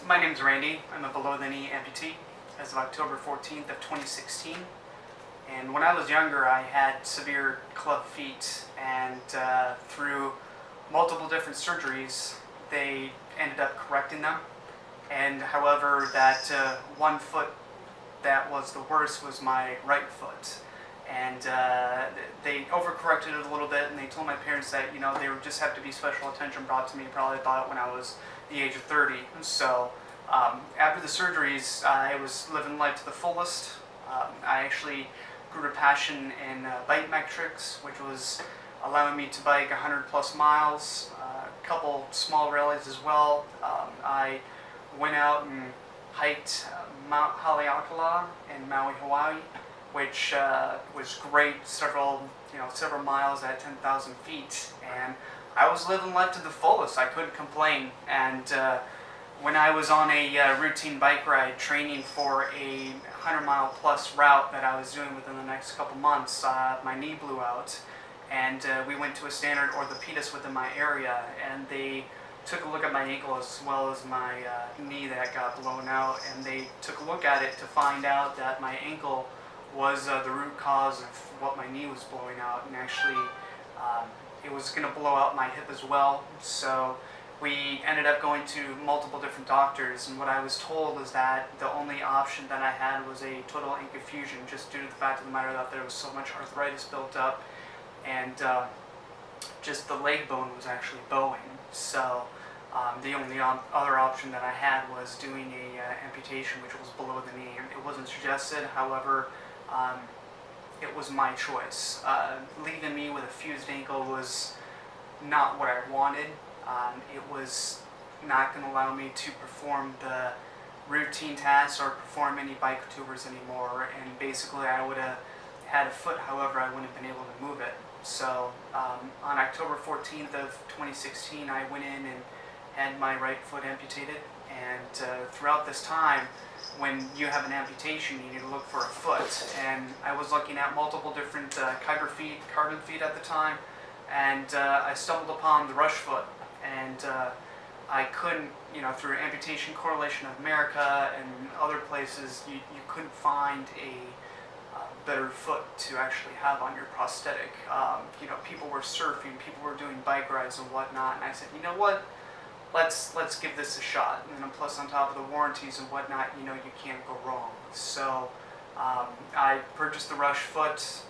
My name's Randy. I'm a below-the-knee amputee as of October 14th of 2016. And when I was younger, I had severe club feet, and through multiple different surgeries, they ended up correcting them. And however, that one foot that was the worst was my right foot. And they overcorrected it a little bit, and they told my parents that, they would just have to be special attention brought to me probably about when I was the age of 30. So after the surgeries, I was living life to the fullest. I actually grew a passion in bike metrics, which was allowing me to bike 100 plus miles, a couple small rallies as well. I went out and hiked Mount Haleakala in Maui, Hawaii, which was great, several miles at 10,000 feet, and I was living life to the fullest. I couldn't complain. And when I was on a routine bike ride training for a 100-mile plus route that I was doing within the next couple months, my knee blew out, and we went to a standard orthopedist within my area, and they took a look at my ankle as well as my knee that got blown out, and they took a look at it to find out that my ankle was the root cause of what my knee was blowing out, and actually it was going to blow out my hip as well. So we ended up going to multiple different doctors, and what I was told is that the only option that I had was a total ankle fusion, just due to the fact of the matter that there was so much arthritis built up, and just the leg bone was actually bowing. So the only other option that I had was doing a amputation, which was below the knee. It wasn't suggested, however, it was my choice. Leaving me with a fused ankle was not what I wanted. It was not going to allow me to perform the routine tasks or perform any bike tours anymore, and basically I would have had a foot, however I wouldn't have been able to move it. So on October 14th of 2016, I went in and had my right foot amputated, and throughout this time, when you have an amputation, you need to look for a foot, and I was looking at multiple different carbon feet at the time, and I stumbled upon the rush foot, and I couldn't, through Amputation Correlation of America and other places, you couldn't find a better foot to actually have on your prosthetic. People were surfing, people were doing bike rides and whatnot, and I said, you know what? Let's give this a shot. And then plus on top of the warranties and whatnot, you can't go wrong. So I purchased the rush foot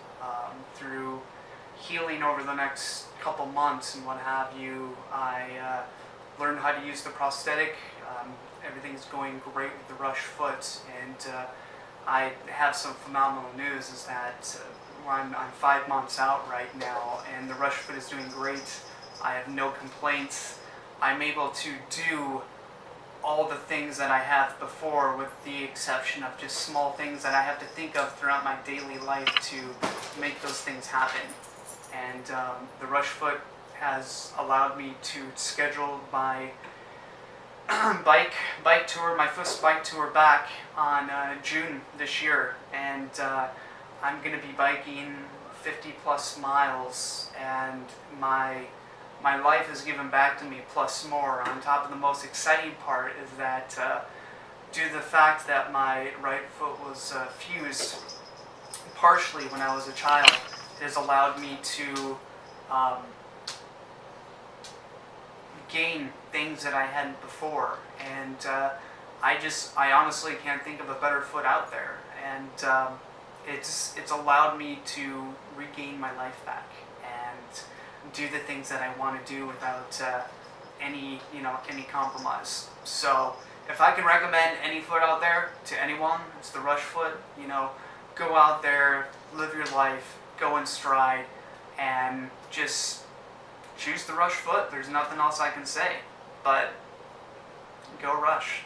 through healing over the next couple months and what have you. I learned how to use the prosthetic. Everything's going great with the rush foot, and I have some phenomenal news is that I'm 5 months out right now, and the rush foot is doing great. I have no complaints. I'm able to do all the things that I have before, with the exception of just small things that I have to think of throughout my daily life to make those things happen. And the rush foot has allowed me to schedule my bike tour, my first bike tour back on June this year, and I'm going to be biking 50 plus miles, and my life is given back to me plus more. On top of the most exciting part is that due to the fact that my right foot was fused partially when I was a child, it has allowed me to gain things that I hadn't before, and I honestly can't think of a better foot out there, and it's allowed me to regain my life back and do the things that I want to do without any compromise. So if I can recommend any foot out there to anyone, it's the rush foot. Go out there, live your life, go in stride, and just choose the rush foot. There's nothing else I can say, but go rush.